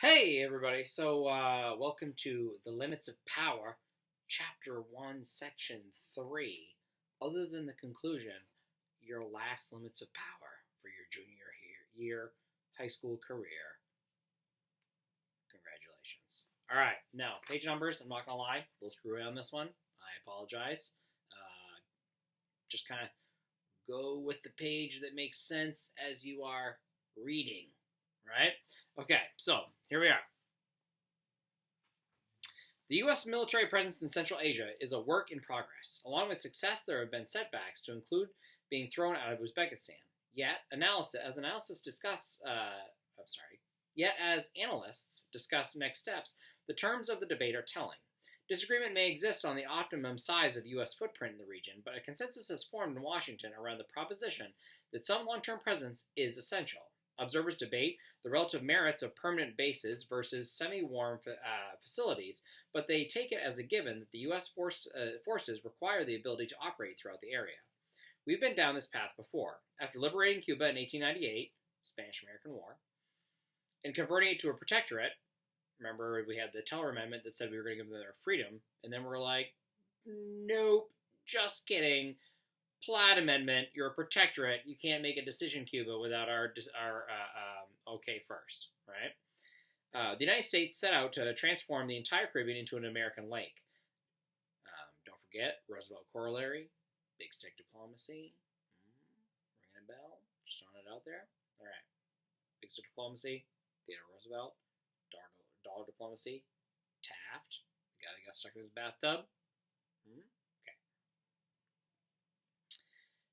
Hey everybody, welcome to The Limits of Power, Chapter 1, Section 3. Other than the conclusion, your last limits of power for your junior year high school career. Congratulations. Alright, now, page numbers, I'm not going to lie, a little screwy on this one. I apologize. Just kind of go with the page that makes sense as you are reading, right? Okay, so here we are. The U.S. military presence in Central Asia is a work in progress. Along with success, there have been setbacks, to include being thrown out of Uzbekistan. Yet, as analysts discuss next steps, the terms of the debate are telling. Disagreement may exist on the optimum size of U.S. footprint in the region, but a consensus has formed in Washington around the proposition that some long-term presence is essential. Observers debate the relative merits of permanent bases versus semi-warm facilities, but they take it as a given that the U.S. forces require the ability to operate throughout the area. We've been down this path before. After liberating Cuba in 1898, Spanish-American War, and converting it to a protectorate, remember we had the Teller Amendment that said we were going to give them their freedom, and then we're like, nope, just kidding. Platt Amendment, you're a protectorate. You can't make a decision, Cuba, without our okay first, right? The United States set out to transform the entire Caribbean into an American lake. Don't forget, Roosevelt corollary, big stick diplomacy. Ringing a bell, just throwing it out there. All right, big stick diplomacy, Theodore Roosevelt, dollar diplomacy, Taft, the guy that got stuck in his bathtub.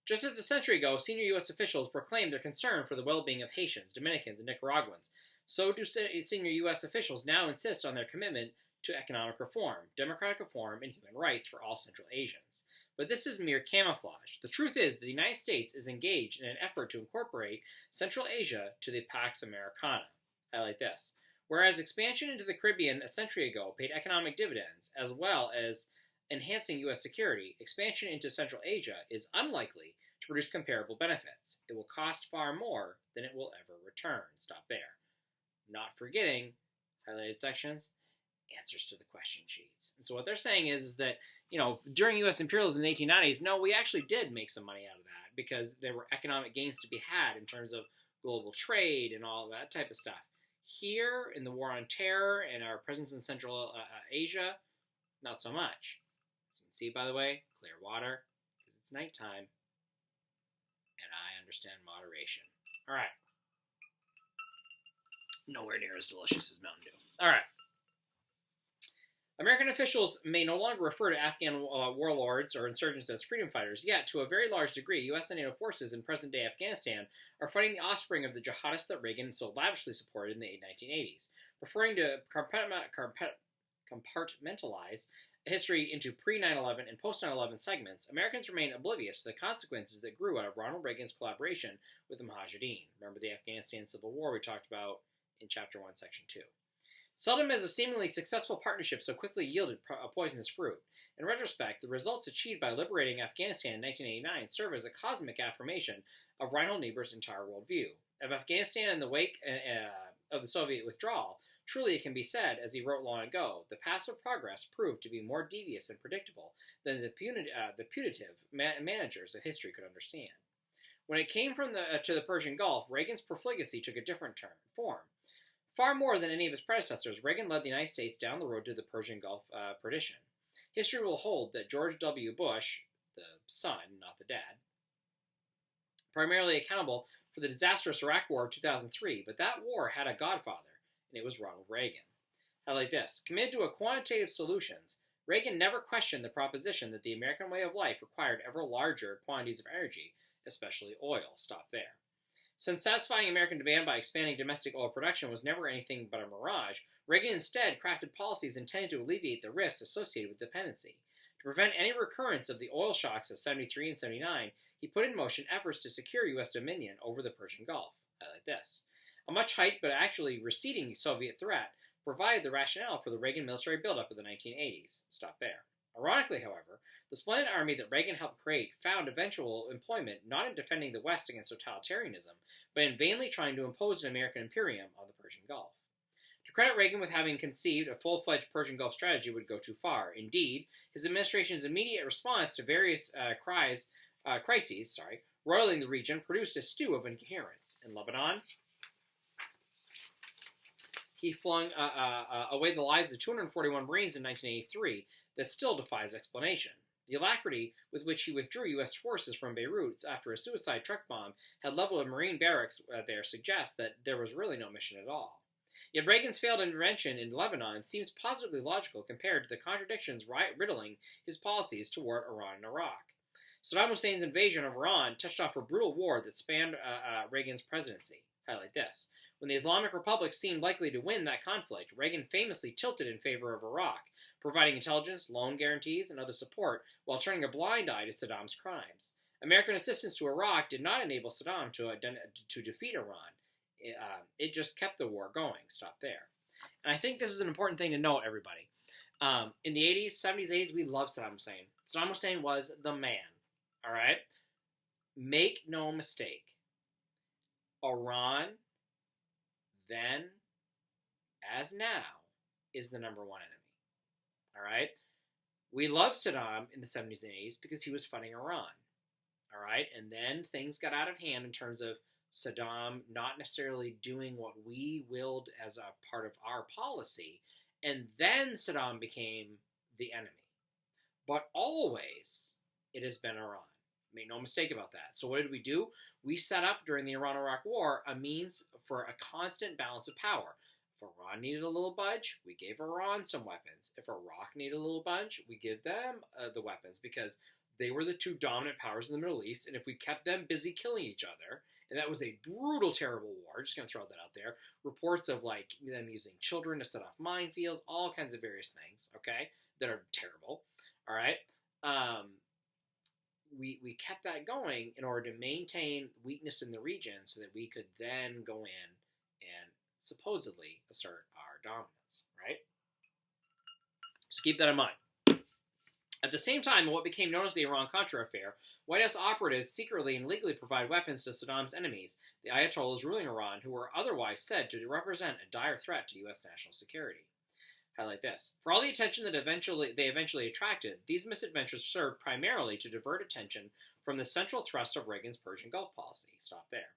Just as a century ago, senior U.S. officials proclaimed their concern for the well-being of Haitians, Dominicans, and Nicaraguans, so do senior U.S. officials now insist on their commitment to economic reform, democratic reform, and human rights for all Central Asians. But this is mere camouflage. The truth is that the United States is engaged in an effort to incorporate Central Asia to the Pax Americana. Highlight this. Whereas expansion into the Caribbean a century ago paid economic dividends, as well as enhancing U.S. security, expansion into Central Asia is unlikely to produce comparable benefits. It will cost far more than it will ever return. Stop there. Not forgetting, highlighted sections, answers to the question sheets. And so what they're saying is that, during U.S. imperialism in the 1890s, no, we actually did make some money out of that because there were economic gains to be had in terms of global trade and all that type of stuff. Here, in the War on Terror and our presence in Central Asia, not so much. As you can see, by the way, clear water, because it's nighttime, and I understand moderation. All right. Nowhere near as delicious as Mountain Dew. All right. American officials may no longer refer to Afghan warlords or insurgents as freedom fighters, yet, to a very large degree, U.S. and NATO forces in present-day Afghanistan are fighting the offspring of the jihadists that Reagan so lavishly supported in the 1980s. Preferring to compartmentalize history into pre-9/11 and post-9/11 segments, Americans remain oblivious to the consequences that grew out of Ronald Reagan's collaboration with the Mujahideen. Remember the Afghanistan Civil War we talked about in Chapter 1, Section 2. Seldom has a seemingly successful partnership so quickly yielded a poisonous fruit. In retrospect, the results achieved by liberating Afghanistan in 1989 serve as a cosmic affirmation of Reinhold Niebuhr's entire worldview. Of Afghanistan in the wake of the Soviet withdrawal, truly it can be said, as he wrote long ago, the passive progress proved to be more devious and predictable than the putative managers of history could understand. When it came to the Persian Gulf, Reagan's profligacy took a different form. Far more than any of his predecessors, Reagan led the United States down the road to the Persian Gulf perdition. History will hold that George W. Bush, the son, not the dad, primarily accountable for the disastrous Iraq War of 2003, but that war had a godfather, and it was Ronald Reagan. Highlight this. Committed to quantitative solutions, Reagan never questioned the proposition that the American way of life required ever larger quantities of energy, especially oil. Stop there. Since satisfying American demand by expanding domestic oil production was never anything but a mirage, Reagan instead crafted policies intended to alleviate the risks associated with dependency. To prevent any recurrence of the oil shocks of 73 and 79, he put in motion efforts to secure U.S. dominion over the Persian Gulf. Highlight this. A much hyped but actually receding Soviet threat provided the rationale for the Reagan military buildup of the 1980s. Stop there. Ironically, however, the splendid army that Reagan helped create found eventual employment not in defending the West against totalitarianism, but in vainly trying to impose an American imperium on the Persian Gulf. To credit Reagan with having conceived a full-fledged Persian Gulf strategy would go too far. Indeed, his administration's immediate response to various crises, roiling the region, produced a stew of incoherence. In Lebanon, he flung away the lives of 241 Marines in 1983 that still defies explanation. The alacrity with which he withdrew U.S. forces from Beirut after a suicide truck bomb had leveled a Marine barracks there suggests that there was really no mission at all. Yet Reagan's failed intervention in Lebanon seems positively logical compared to the contradictions riddling his policies toward Iran and Iraq. Saddam Hussein's invasion of Iran touched off a brutal war that spanned Reagan's presidency. Highlight this. When the Islamic Republic seemed likely to win that conflict, Reagan famously tilted in favor of Iraq, providing intelligence, loan guarantees, and other support while turning a blind eye to Saddam's crimes. American assistance to Iraq did not enable Saddam to defeat Iran. It just kept the war going. Stop there. And I think this is an important thing to note, everybody. In the 80s, 70s, 80s, we loved Saddam Hussein. Saddam Hussein was the man. All right? Make no mistake. Iran, then, as now, is the number one enemy. All right? We loved Saddam in the 70s and 80s because he was fighting Iran. All right? And then things got out of hand in terms of Saddam not necessarily doing what we willed as a part of our policy, and then Saddam became the enemy. But always, it has been Iran. Make no mistake about that. So what did we do? We set up, during the Iran-Iraq War, a means for a constant balance of power. If Iran needed a little budge, we gave Iran some weapons. If Iraq needed a little budge, we give them the weapons, because they were the two dominant powers in the Middle East, and if we kept them busy killing each other, and that was a brutal, terrible war, just going to throw that out there, reports of like them using children to set off minefields, all kinds of various things, okay, that are terrible, all right? We kept that going in order to maintain weakness in the region so that we could then go in and supposedly assert our dominance, right? So keep that in mind. At the same time, in what became known as the Iran-Contra affair, White House operatives secretly and legally provide weapons to Saddam's enemies, the Ayatollahs ruling Iran, who were otherwise said to represent a dire threat to U.S. national security. Highlight this. For all the attention that they eventually attracted, these misadventures served primarily to divert attention from the central thrust of Reagan's Persian Gulf policy. Stop there.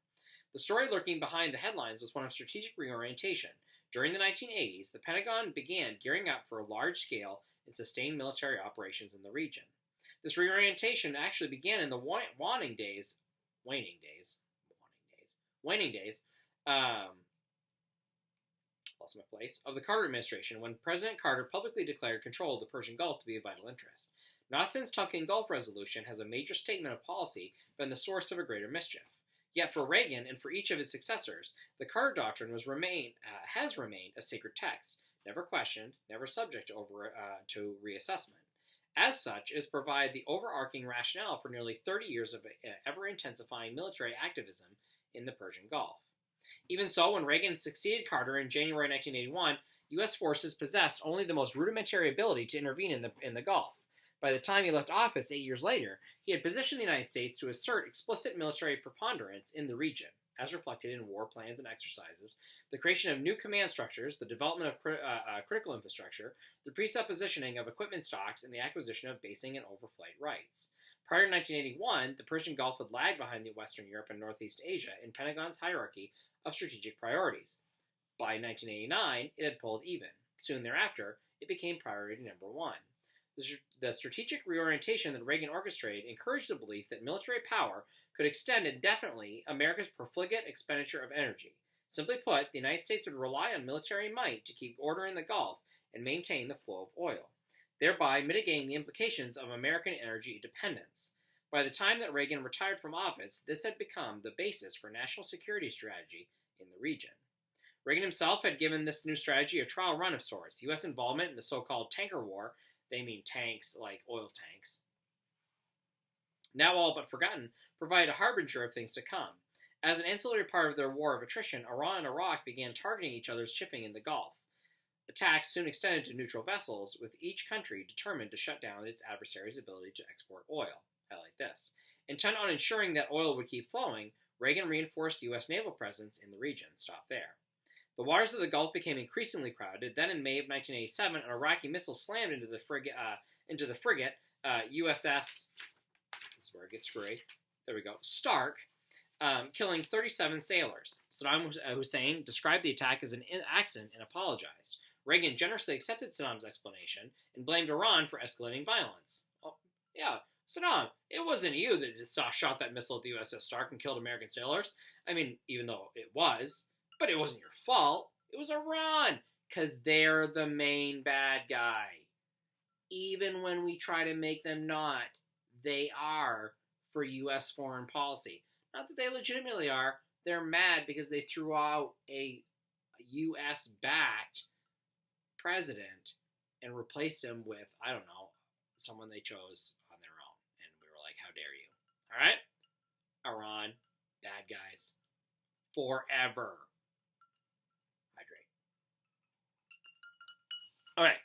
The story lurking behind the headlines was one of strategic reorientation. During the 1980s, the Pentagon began gearing up for waning days, lost my place, of the Carter administration, when President Carter publicly declared control of the Persian Gulf to be of vital interest. Not since Tonkin Gulf resolution has a major statement of policy been the source of a greater mischief. Yet for Reagan and for each of its successors, the Carter Doctrine has remained a sacred text, never questioned, never subject to reassessment. As such, it has provided the overarching rationale for nearly 30 years of ever-intensifying military activism in the Persian Gulf. Even so, when Reagan succeeded Carter in January 1981, U.S. forces possessed only the most rudimentary ability to intervene in the Gulf. By the time he left office 8 years later, he had positioned the United States to assert explicit military preponderance in the region, as reflected in war plans and exercises, the creation of new command structures, the development of critical infrastructure, the presuppositioning of equipment stocks, and the acquisition of basing and overflight rights. Prior to 1981, the Persian Gulf had lagged behind Western Europe and Northeast Asia in Pentagon's hierarchy of strategic priorities. By 1989, it had pulled even. Soon thereafter, it became priority number one. The strategic reorientation that Reagan orchestrated encouraged the belief that military power could extend indefinitely America's profligate expenditure of energy. Simply put, the United States would rely on military might to keep order in the Gulf and maintain the flow of oil, thereby mitigating the implications of American energy dependence. By the time that Reagan retired from office, this had become the basis for national security strategy in the region. Reagan himself had given this new strategy a trial run of sorts. U.S. involvement in the so-called tanker war, they mean tanks like oil tanks, now all but forgotten, provided a harbinger of things to come. As an ancillary part of their war of attrition, Iran and Iraq began targeting each other's shipping in the Gulf. Attacks soon extended to neutral vessels, with each country determined to shut down its adversary's ability to export oil. Highlight this. Intent on ensuring that oil would keep flowing, Reagan reinforced the U.S. naval presence in the region. Stop there. The waters of the Gulf became increasingly crowded. Then, in May of 1987, an Iraqi missile slammed into the frigate USS. This is where it gets screwy. There we go. Stark, killing 37 sailors. Saddam Hussein described the attack as an accident and apologized. Reagan generously accepted Saddam's explanation and blamed Iran for escalating violence. Oh, yeah, Saddam, it wasn't you that shot that missile at the USS Stark and killed American sailors. I mean, even though it was, but it wasn't your fault. It was Iran, because they're the main bad guy. Even when we try to make them not, they are for U.S. foreign policy. Not that they legitimately are. They're mad because they threw out a U.S.-backed president and replaced him with, I don't know, someone they chose on their own. And we were like, how dare you? All right? Iran, bad guys. Forever. Hydrate. All right.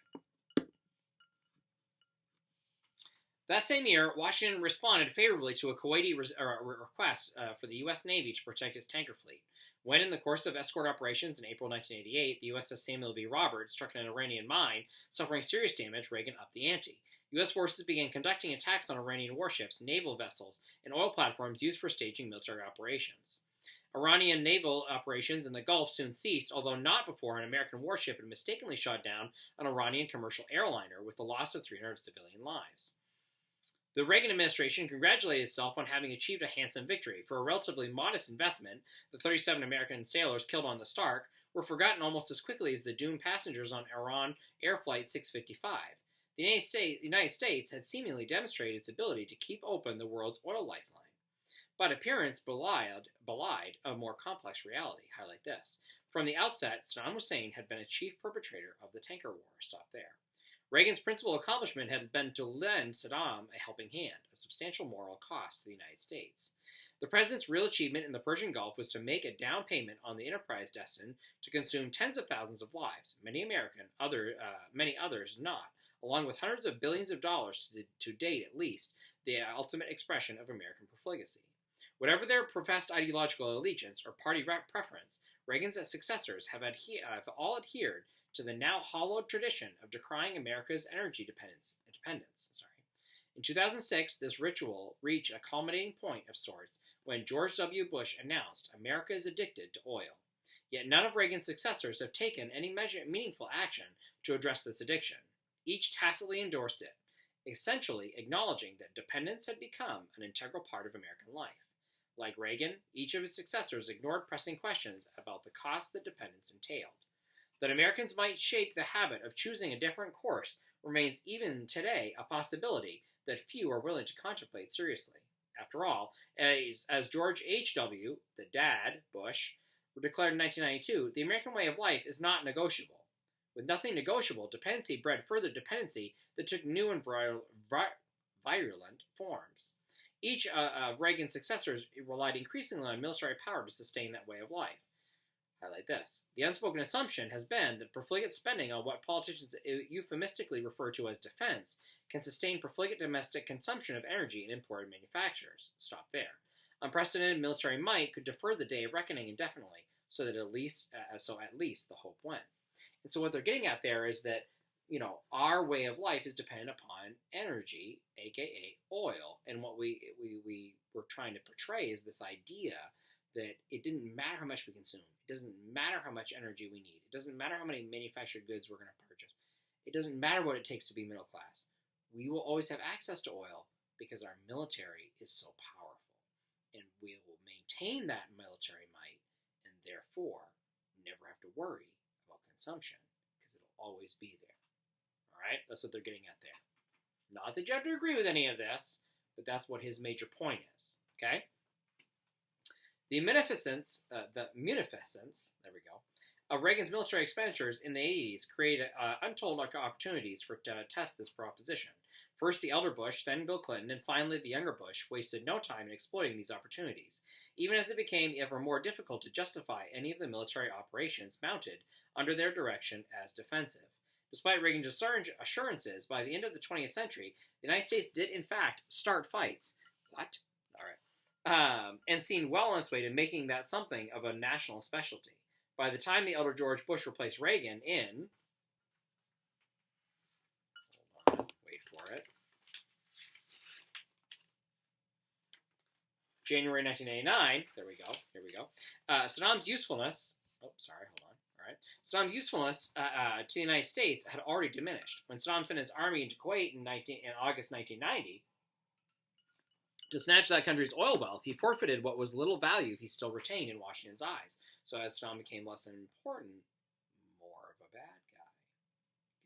That same year, Washington responded favorably to a Kuwaiti request for the U.S. Navy to protect its tanker fleet. When, in the course of escort operations in April 1988, the USS Samuel B. Roberts struck an Iranian mine, suffering serious damage, Reagan upped the ante. U.S. forces began conducting attacks on Iranian warships, naval vessels, and oil platforms used for staging military operations. Iranian naval operations in the Gulf soon ceased, although not before an American warship had mistakenly shot down an Iranian commercial airliner with the loss of 300 civilian lives. The Reagan administration congratulated itself on having achieved a handsome victory. For a relatively modest investment, the 37 American sailors killed on the Stark were forgotten almost as quickly as the doomed passengers on Iran Air Flight 655. The United States had seemingly demonstrated its ability to keep open the world's oil lifeline. But appearance belied a more complex reality. Highlight this. From the outset, Saddam Hussein had been a chief perpetrator of the tanker war. Stop there. Reagan's principal accomplishment had been to lend Saddam a helping hand, a substantial moral cost to the United States. The president's real achievement in the Persian Gulf was to make a down payment on the enterprise destined to consume tens of thousands of lives, many others not, along with hundreds of billions of dollars to date at least, the ultimate expression of American profligacy. Whatever their professed ideological allegiance or party preference, Reagan's successors have all adhered to the now hollowed tradition of decrying America's energy dependence. In 2006, this ritual reached a culminating point of sorts when George W. Bush announced America is addicted to oil. Yet none of Reagan's successors have taken any meaningful action to address this addiction. Each tacitly endorsed it, essentially acknowledging that dependence had become an integral part of American life. Like Reagan, each of his successors ignored pressing questions about the cost that dependence entailed. That Americans might shape the habit of choosing a different course remains even today a possibility that few are willing to contemplate seriously. After all, as George H.W., the dad, Bush, declared in 1992, the American way of life is not negotiable. With nothing negotiable, dependency bred further dependency that took new and virulent forms. Each of Reagan's successors relied increasingly on military power to sustain that way of life. Highlight this. The unspoken assumption has been that profligate spending on what politicians euphemistically refer to as defense can sustain profligate domestic consumption of energy in imported manufacturers. Stop there. Unprecedented military might could defer the day of reckoning indefinitely, so at least the hope went. And so what they're getting at there is that, our way of life is dependent upon energy, aka oil, and what we were trying to portray is this idea that it didn't matter how much we consume. It doesn't matter how much energy we need. It doesn't matter how many manufactured goods we're going to purchase. It doesn't matter what it takes to be middle class. We will always have access to oil because our military is so powerful. And we will maintain that military might and therefore never have to worry about consumption because it'll always be there. All right? That's what they're getting at there. Not that you have to agree with any of this, but that's what his major point is. Okay? The munificence, there we go, of Reagan's military expenditures in the 80s created untold opportunities to test this proposition. First the elder Bush, then Bill Clinton, and finally the younger Bush wasted no time in exploiting these opportunities, even as it became ever more difficult to justify any of the military operations mounted under their direction as defensive. Despite Reagan's assurances, by the end of the 20th century, the United States did in fact start fights. What? All right. And seemed well on its way to making that something of a national specialty. By the time the elder George Bush replaced Reagan in, hold on, wait for it, January 1989, here we go, Saddam's usefulness, Saddam's usefulness to the United States had already diminished. When Saddam sent his army into Kuwait in August 1990 to snatch that country's oil wealth, he forfeited what was little value he still retained in Washington's eyes. So as Saddam became less important, more of a bad guy.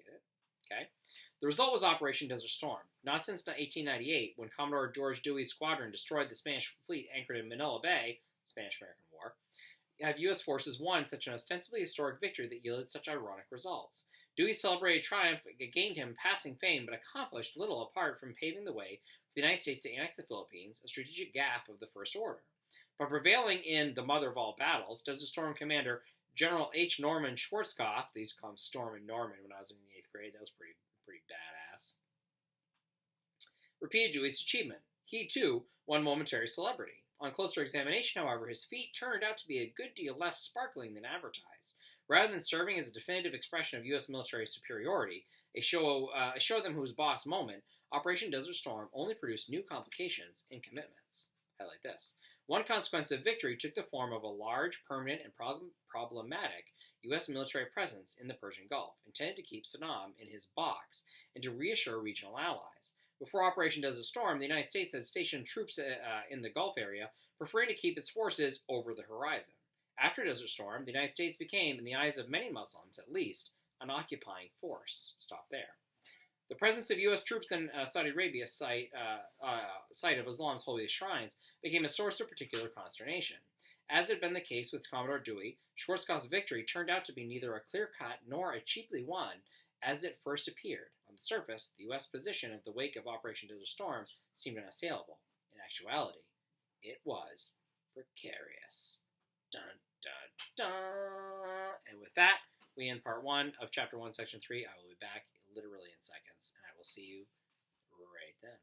Get it? Okay? The result was Operation Desert Storm. Not since 1898, when Commodore George Dewey's squadron destroyed the Spanish fleet anchored in Manila Bay, Spanish-American War, have U.S. forces won such an ostensibly historic victory that yielded such ironic results. Dewey's celebrated triumph gained him passing fame, but accomplished little apart from paving the way for the United States to annex the Philippines, a strategic gaffe of the First Order. But prevailing in the mother of all battles, Desert Storm Commander General H. Norman Schwarzkopf, they used to call him Storm and Norman when I was in the 8th grade, that was pretty badass, repeated Dewey's achievement. He, too, won momentary celebrity. On closer examination, however, his feat turned out to be a good deal less sparkling than advertised. Rather than serving as a definitive expression of U.S. military superiority, a show them who's boss moment, Operation Desert Storm only produced new complications and commitments. Highlight this. One consequence of victory took the form of a large, permanent, and problematic U.S. military presence in the Persian Gulf, intended to keep Saddam in his box and to reassure regional allies. Before Operation Desert Storm, the United States had stationed troops in the Gulf area, preferring to keep its forces over the horizon. After Desert Storm, the United States became, in the eyes of many Muslims at least, an occupying force. Stop there. The presence of U.S. troops in Saudi Arabia, site of Islam's holiest shrines, became a source of particular consternation. As had been the case with Commodore Dewey, Schwarzkopf's victory turned out to be neither a clear-cut nor a cheaply won as it first appeared. On the surface, the U.S. position in the wake of Operation Desert Storm seemed unassailable. In actuality, it was precarious. Dun, dun, dun. And with that, we end part 1 of Chapter 1, Section 3. I will be back literally in seconds, and I will see you right then.